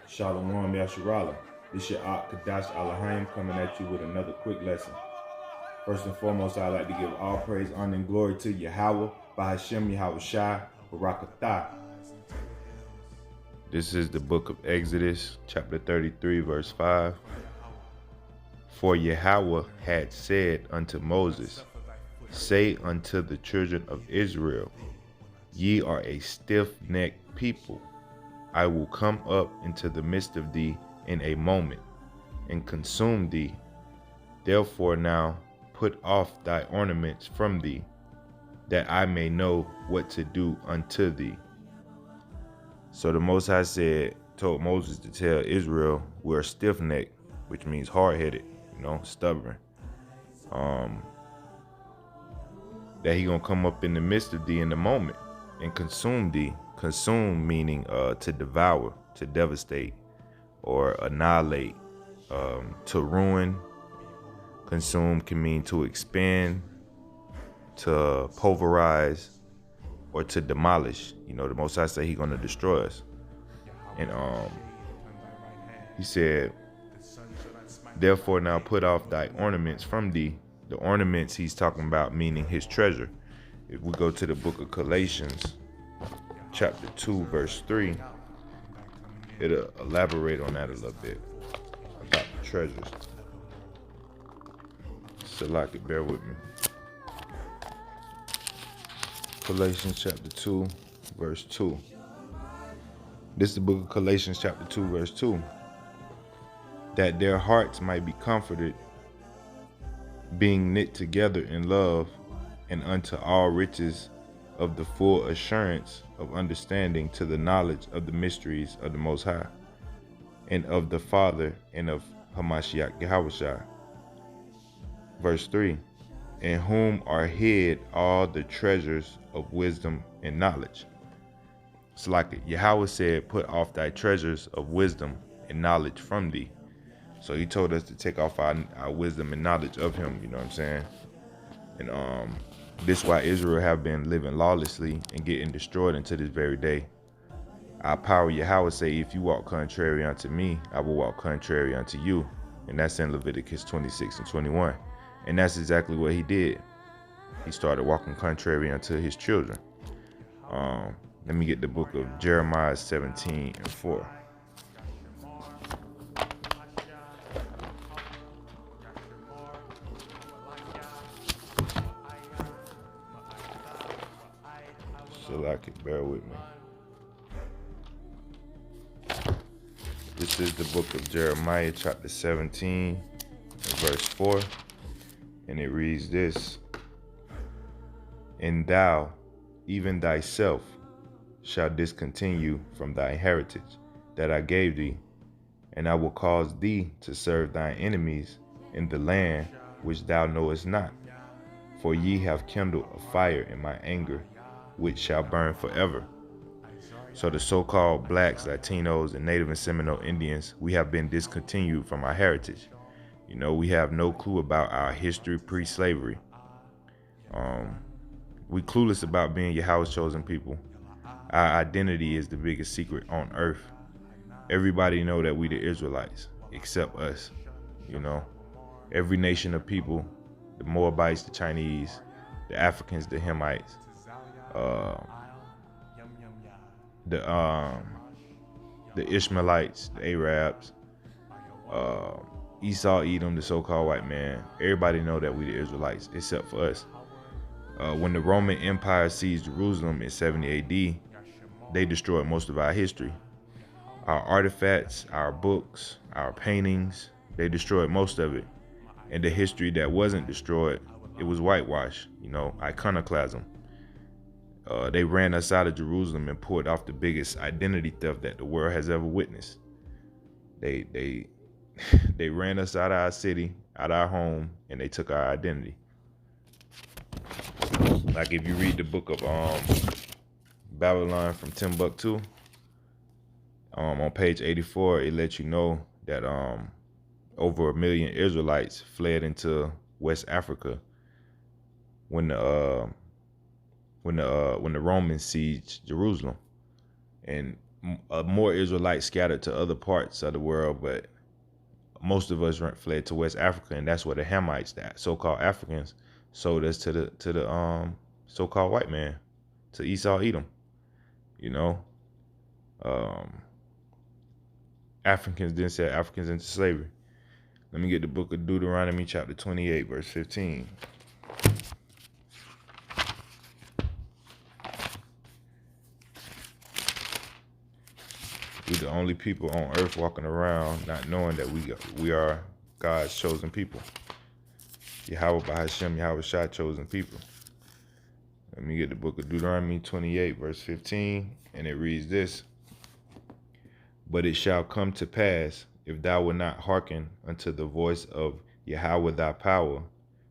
Shalom Yasharala. This your Ak Kadash Alahim coming at you with another quick lesson. First and foremost, I'd like to give all praise, honor, and glory to Yahweh, Bahashem H.O.I, Barakatah. This is the book of Exodus, chapter 33, verse 5. For Yahweh had said unto Moses, say unto the children of Israel, ye are a stiff-necked people. I will come up into the midst of thee in a moment, and consume thee. Therefore now put off thy ornaments from thee, that I may know what to do unto thee. So the Most High told Moses to tell Israel, we're stiff-necked, which means hard-headed, stubborn. That he gonna come up in the midst of thee in a moment and consume thee. Consume meaning to devour, to devastate, or annihilate, to ruin. Consume can mean to expand, to pulverize, or to demolish. The Most High say he gonna destroy us. And he said, therefore now put off thy ornaments from thee. The ornaments he's talking about meaning his treasure. If we go to the book of Galatians, chapter 2, verse 3, it'll elaborate on that a little bit about the treasures. So like it, bear with me. Galatians chapter 2, verse 2. This is the book of Galatians chapter 2, verse 2. That their hearts might be comforted, being knit together in love, and unto all riches of the full assurance of understanding, to the knowledge of the mysteries of the Most High, and of the Father, and of Hamashiach Yahushua. Verse 3, in whom are hid all the treasures of wisdom and knowledge. So like Yahweh said, put off thy treasures of wisdom and knowledge from thee. So he told us to take off our wisdom and knowledge of him, you know what I'm saying? And this is why Israel have been living lawlessly and getting destroyed unto this very day. Our power Yahweh say, if you walk contrary unto me, I will walk contrary unto you. And that's in Leviticus 26 and 21. And that's exactly what he did. He started walking contrary unto his children. Let me get the book of Jeremiah 17 and 4. So like it, bear with me. This is the book of Jeremiah chapter 17 and verse 4. And it reads this. And thou, even thyself, shalt discontinue from thy heritage that I gave thee, and I will cause thee to serve thine enemies in the land which thou knowest not. For ye have kindled a fire in my anger, which shall burn forever. So the so-called blacks, Latinos, and Native and Seminole Indians, we have been discontinued from our heritage. We have no clue about our history pre-slavery. We clueless about being Yahweh's chosen people. Our identity is the biggest secret on earth. Everybody know that we the Israelites, except us. Every nation of people, the Moabites, the Chinese, the Africans, the Hamites, the Ishmaelites, the Arabs, Esau, Edom, the so-called white man. Everybody know that we the Israelites, except for us. When the Roman Empire seized Jerusalem in 70 AD, they destroyed most of our history. Our artifacts, our books, our paintings, they destroyed most of it. And the history that wasn't destroyed, it was whitewashed, iconoclasm. They ran us out of Jerusalem and pulled off the biggest identity theft that the world has ever witnessed. They ran us out of our city, out of our home, and they took our identity. Like if you read the book of Babylon from Timbuktu, on page 84, it lets you know that over 1 million Israelites fled into West Africa when the Romans sieged Jerusalem. And more Israelites scattered to other parts of the world, but most of us fled to West Africa, and that's where the Hamites, that so-called Africans, sold us to the so-called white man, to Esau Edom. You know, Africans then sell Africans into slavery. Let me get the book of Deuteronomy chapter 28, verse 15. We're the only people on earth walking around not knowing that we are God's chosen people. Yahweh by Hashem, Yahweh Shai, chosen people. Let me get the book of Deuteronomy 28, verse 15, and it reads this. But it shall come to pass, if thou wilt not hearken unto the voice of Yahweh thy power,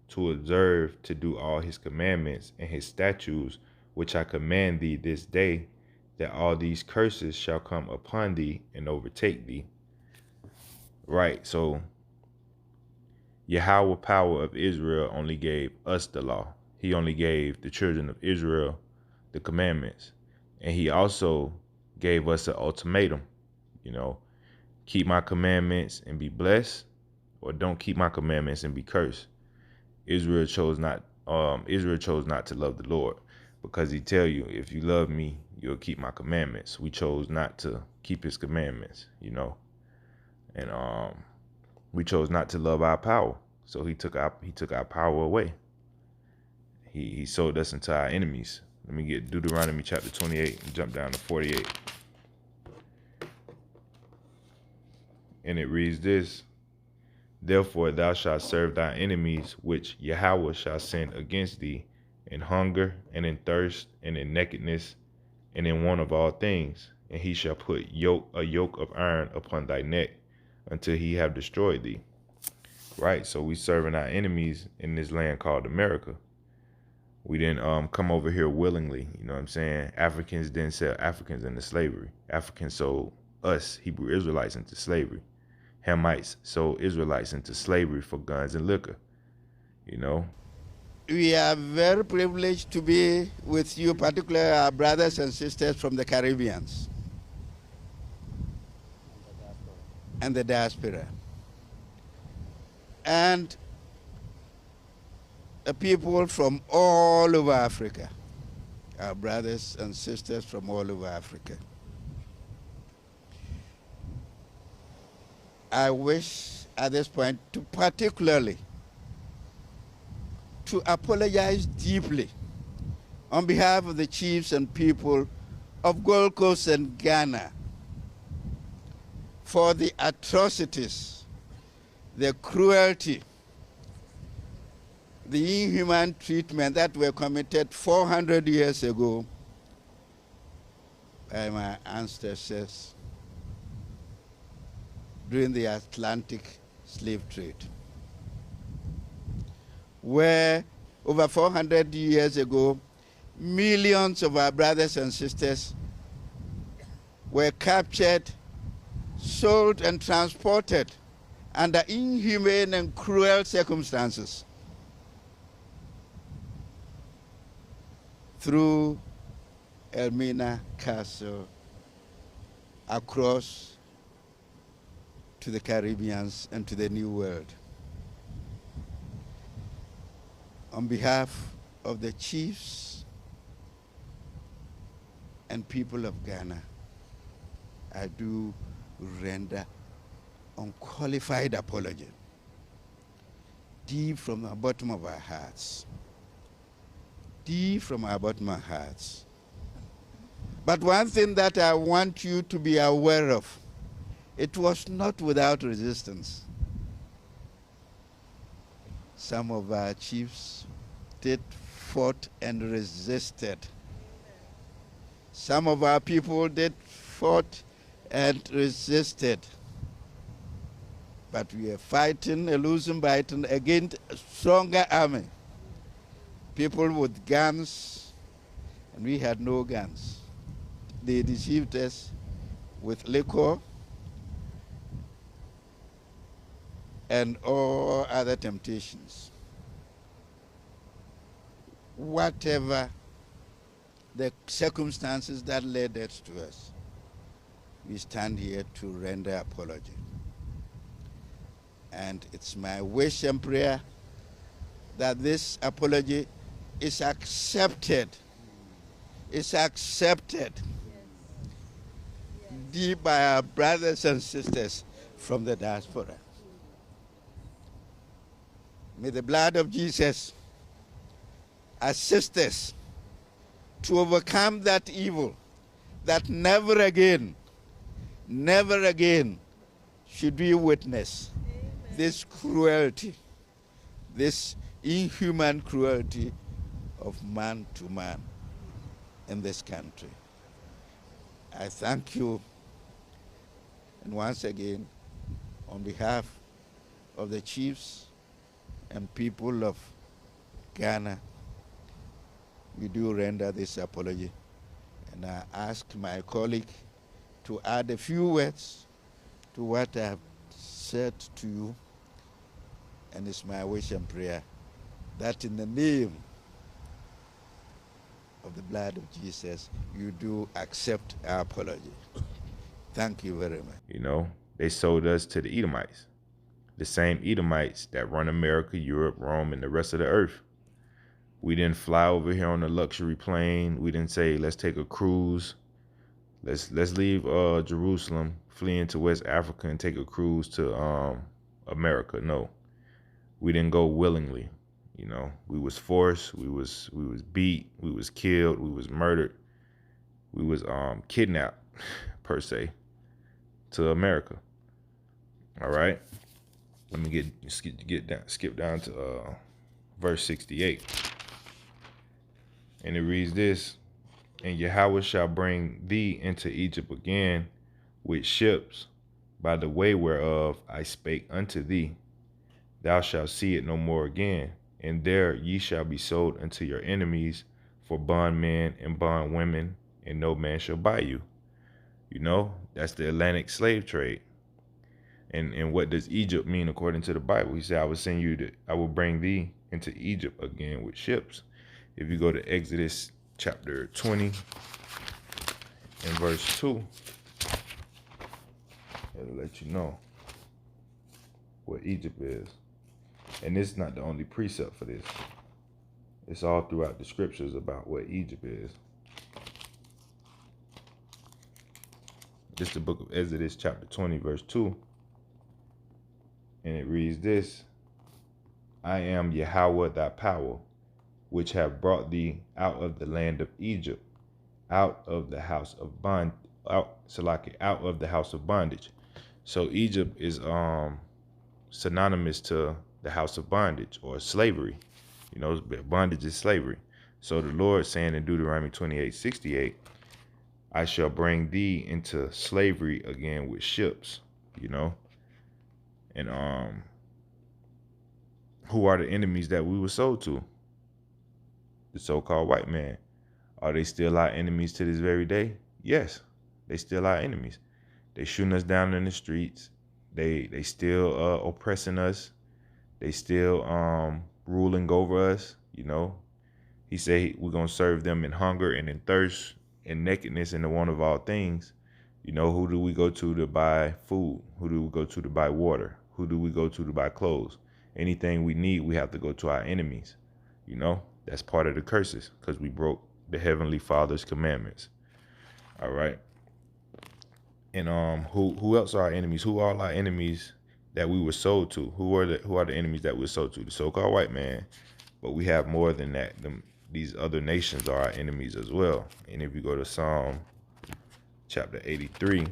to observe to do all his commandments and his statutes, which I command thee this day, that all these curses shall come upon thee and overtake thee. Right, so Yahweh power of Israel only gave us the law. He only gave the children of Israel the commandments. And he also gave us an ultimatum, you know, keep my commandments and be blessed, or don't keep my commandments and be cursed. Israel chose not to love the Lord, because he tell you, if you love me, you'll keep my commandments. We chose not to keep his commandments, you know. And we chose not to love our power. So he took our power away. He sold us into our enemies. Let me get Deuteronomy chapter 28 and jump down to 48. And it reads this. Therefore thou shalt serve thy enemies, which Yahweh shall send against thee, in hunger and in thirst and in nakedness and in want of all things. And he shall put a yoke of iron upon thy neck until he have destroyed thee. Right, so we serving our enemies in this land called America. We didn't come over here willingly, you know what I'm saying? Africans didn't sell Africans into slavery. Africans sold us, Hebrew Israelites, into slavery. Hamites sold Israelites into slavery for guns and liquor, you know? We are very privileged to be with you, particularly our brothers and sisters from the Caribbean and the diaspora. And the people from all over Africa, our brothers and sisters from all over Africa. I wish at this point to particularly to apologize deeply on behalf of the chiefs and people of Gold Coast and Ghana for the atrocities, the cruelty, the inhuman treatment that were committed 400 years ago by my ancestors during the Atlantic slave trade, where over 400 years ago, millions of our brothers and sisters were captured, sold, and transported under inhumane and cruel circumstances through Elmina Castle across to the Caribbean and to the New World. On behalf of the chiefs and people of Ghana, I do render unqualified apology, deep from the bottom of our hearts. Deep from our bottom of our hearts. But one thing that I want you to be aware of, it was not without resistance. Some of our chiefs did fought and resisted. Some of our people did fought and resisted. But we are fighting a losing battle against a stronger army. People with guns, and we had no guns. They deceived us with liquor and all other temptations. Whatever the circumstances that led us to us, we stand here to render apology. And it's my wish and prayer that this apology is accepted. Is accepted deep by our brothers and sisters from the diaspora. May the blood of Jesus assist us to overcome that evil, that never again should we witness this cruelty, this inhuman cruelty of man to man in this country. I thank you, and once again, on behalf of the chiefs and people of Ghana, we do render this apology. And I ask my colleague to add a few words to what I have said to you. And it's my wish and prayer that in the name of the blood of Jesus, you do accept our apology. Thank you very much. You know, they sold us to the Edomites, the same Edomites that run America, Europe, Rome, and the rest of the earth. We didn't fly over here on a luxury plane. We didn't say, let's take a cruise. Let's leave Jerusalem, flee into West Africa, and take a cruise to America. No, we didn't go willingly. You know, we was forced. We was beat. We was killed. We was murdered. We was kidnapped, per se, to America. All right. Let me skip down to verse 68. And it reads this: And Yahweh shall bring thee into Egypt again with ships, by the way whereof I spake unto thee. Thou shalt see it no more again, and there ye shall be sold unto your enemies for bondmen and bondwomen, and no man shall buy you. You know, that's the Atlantic slave trade. And what does Egypt mean according to the Bible? He said, I will bring thee into Egypt again with ships. If you go to Exodus chapter 20 and verse 2, it'll let you know what Egypt is. And this is not the only precept for this. It's all throughout the scriptures about what Egypt is. This is the book of Exodus chapter 20 verse 2. And it reads this: I am Yahweh thy power, which have brought thee out of the land of Egypt, out of the house of bondage. So Egypt is synonymous to the house of bondage or slavery. You know, bondage is slavery. So the Lord saying in Deuteronomy 28:68, I shall bring thee into slavery again with ships, you know. And who are the enemies that we were sold to? The so-called white man. Are they still our enemies to this very day? Yes, they still our enemies. They shooting us down in the streets. They still oppressing us. They still ruling over us, you know. He said we're going to serve them in hunger and in thirst, in nakedness and the want of all things. You know, who do we go to buy food? Who do we go to buy water? Who do we go to buy clothes? Anything we need, we have to go to our enemies. You know, that's part of the curses because we broke the Heavenly Father's commandments. All right. And who else are our enemies? Who are our enemies that we were sold to? Who are the enemies that we were sold to? The so-called white man. But we have more than that. These other nations are our enemies as well. And if you go to Psalm chapter 83,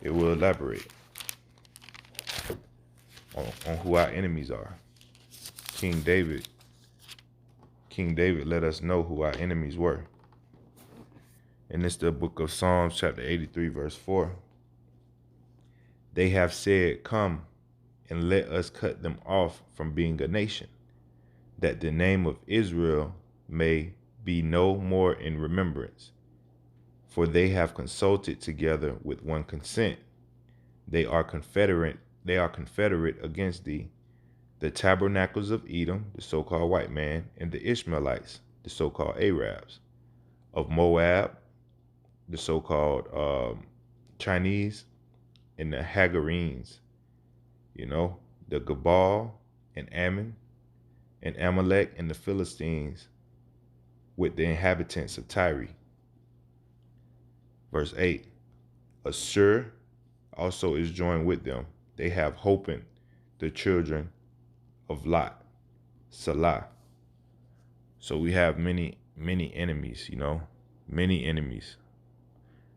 it will elaborate on who our enemies are. King David let us know who our enemies were. And it's the book of Psalms chapter 83 verse 4. They have said, come and let us cut them off from being a nation, that the name of Israel may be no more in remembrance. For they have consulted together with one consent. They are confederate against thee. The tabernacles of Edom, the so-called white man, and the Ishmaelites, the so-called Arabs, of Moab, the so-called Chinese and the Hagarenes, the Gabal and Ammon and Amalek and the Philistines with the inhabitants of Tyre. Verse 8, Assur also is joined with them. They have Hopen, the children of Lot, Salah. So we have many, many enemies, many enemies.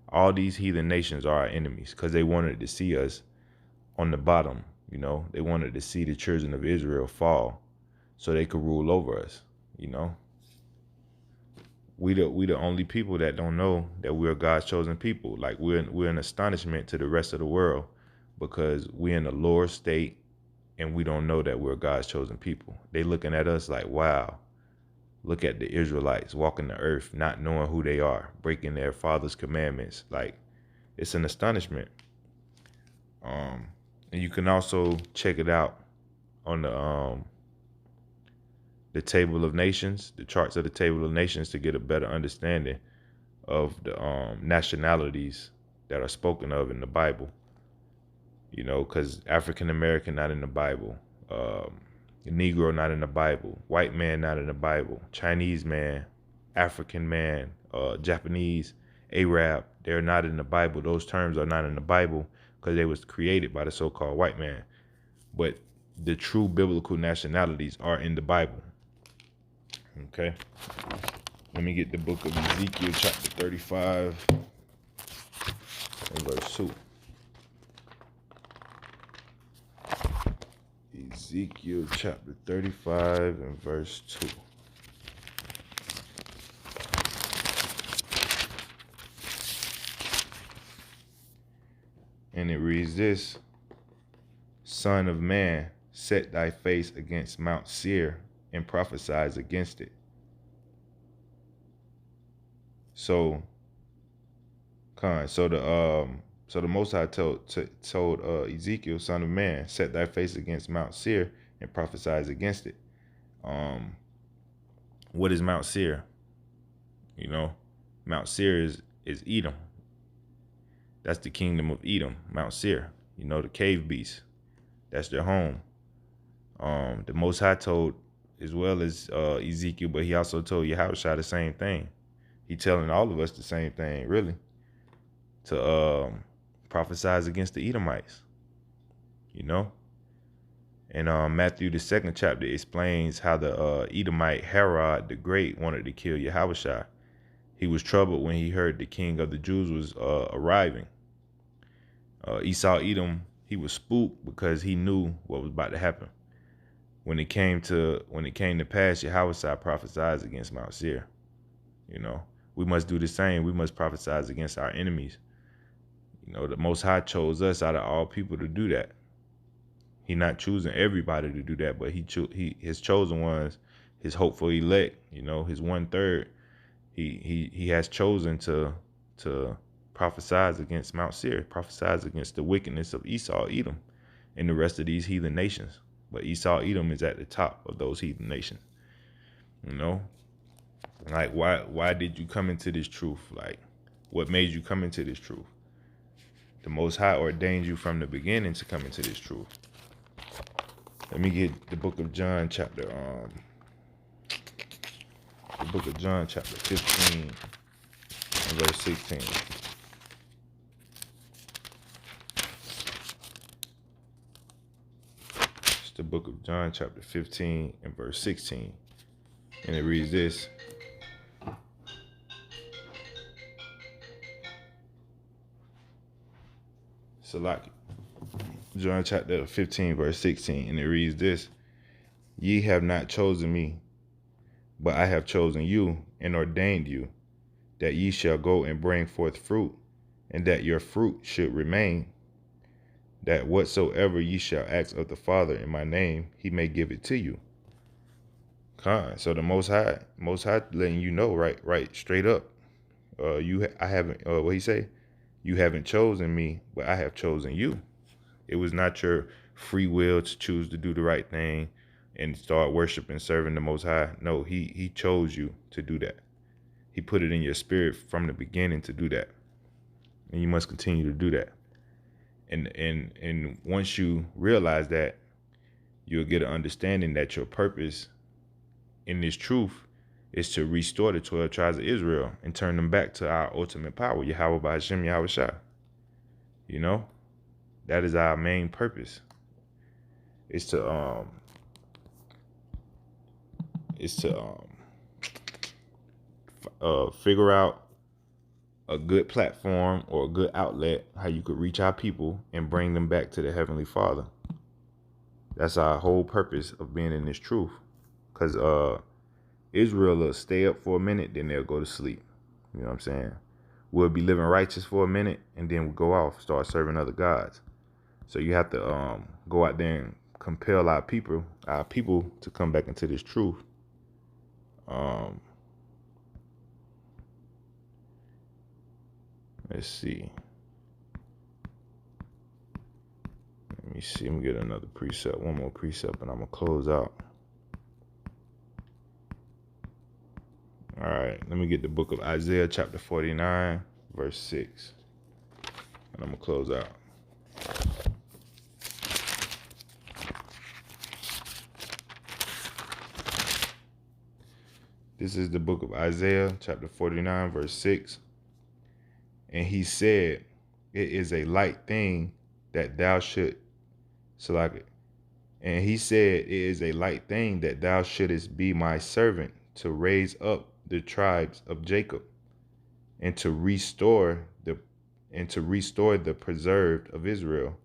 All these heathen nations are our enemies because they wanted to see us on the bottom, They wanted to see the children of Israel fall so they could rule over us, We the only people that don't know that we're God's chosen people. Like we're an astonishment to the rest of the world because we're in a lower state and we don't know that we're God's chosen people. They looking at us like, wow, look at the Israelites walking the earth, not knowing who they are, breaking their father's commandments. Like, it's an astonishment. And you can also check it out on the table of nations, the charts of the table of nations, to get a better understanding of the nationalities that are spoken of in the Bible. Because African American not in the Bible, Negro not in the Bible, white man not in the Bible, Chinese man, African man, Japanese, Arab, they're not in the Bible. Those terms are not in the Bible because they was created by the so-called white man. But the true biblical nationalities are in the Bible. Okay. Let me get the book of Ezekiel chapter 35 and verse 2. Ezekiel chapter 35 and verse 2. And it reads this: Son of man, set thy face against Mount Seir and prophesize against it. So the Most High told Ezekiel, son of man, set thy face against Mount Seir and prophesize against it. What is Mount Seir? Mount Seir is Edom. That's the kingdom of Edom, Mount Seir. The cave beasts. That's their home. The Most High told, as well as Ezekiel, but he also told H.O.I the same thing. He telling all of us the same thing, really, to prophesize against the Edomites. And Matthew the 2nd chapter explains how the Edomite Herod the Great wanted to kill Yahushua. He was troubled when he heard the king of the Jews was arriving. Esau Edom, he was spooked because he knew what was about to happen. When it came to pass, Yahushua prophesied against Mount Seir. We must do the same. We must prophesy against our enemies. The Most High chose us out of all people to do that. He not choosing everybody to do that, but his chosen ones, his hopeful elect, his 1/3, he has chosen to prophesy against Mount Seir, prophesy against the wickedness of Esau, Edom, and the rest of these heathen nations. But Esau, Edom is at the top of those heathen nations. Like, why did you come into this truth? Like, what made you come into this truth? The Most High ordained you from the beginning to come into this truth. Let me get the book of John chapter 15 and verse 16. It's the book of John chapter 15 and verse 16. And it reads this: Salaki. John chapter 15 verse 16. And it reads this: Ye have not chosen me, but I have chosen you and ordained you, that ye shall go and bring forth fruit, and that your fruit should remain, that whatsoever ye shall ask of the Father in my name, he may give it to you. So the Most High letting you know right straight up. I haven't. What he say? You haven't chosen me, but I have chosen you. It was not your free will to choose to do the right thing and start worshiping, serving the Most High. No, he chose you to do that. He put it in your spirit from the beginning to do that. And you must continue to do that. And once you realize that, you'll get an understanding that your purpose in this truth is to restore the 12 tribes of Israel and turn them back to our ultimate power, Yahweh by Hashem, Yahweh Shai. You know, that is our main purpose. Is to figure out a good platform or a good outlet how you could reach our people and bring them back to the Heavenly Father. That's our whole purpose of being in this truth. Because Israel will stay up for a minute, then they'll go to sleep. You know what I'm saying? We'll be living righteous for a minute, and then we'll go off, start serving other gods. So you have to go out there and compel our people to come back into this truth. Let's see. Let me see. Let me get another precept, one more precept, and I'm gonna close out. All right, let me get the book of Isaiah, chapter 49, verse 6, and I'm gonna close out. This is the book of Isaiah, chapter 49, verse 6. And he said, it is a light thing that thou should, and he said, it is a light thing that thou shouldest be my servant to raise up the tribes of Jacob and to restore the preserved of Israel.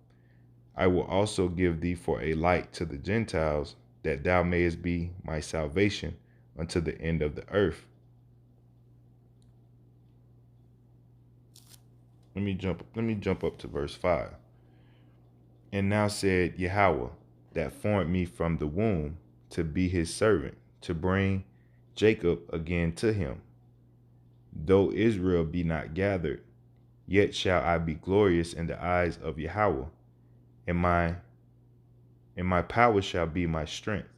I will also give thee for a light to the Gentiles, that thou mayest be my salvation unto the end of the earth. Let me jump up to verse 5. And now said Yahweh, that formed me from the womb to be his servant, to bring Jacob again to him. Though Israel be not gathered, yet shall I be glorious in the eyes of Yahweh, and my power shall be my strength.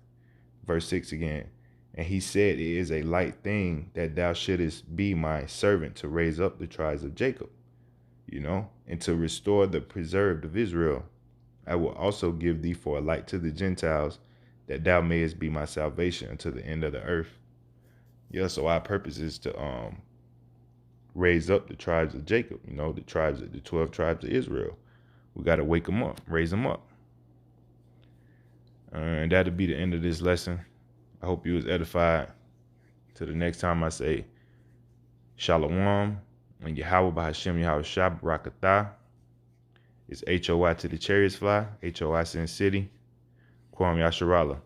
Verse 6 again. And he said, it is a light thing that thou shouldest be my servant to raise up the tribes of Jacob, and to restore the preserved of Israel. I will also give thee for a light to the Gentiles, that thou mayest be my salvation unto the end of the earth. Yeah, so our purpose is to raise up the tribes of Jacob, the 12 tribes of Israel. We got to wake them up, raise them up. And that'll be the end of this lesson. I hope you was edified. Till the next time I say Shalom and Yahweh by Hashem Yahweh Shai Barakatah. It's H.O.I to the chariots fly, H.O.I Sin City, Kwam Yasharallah.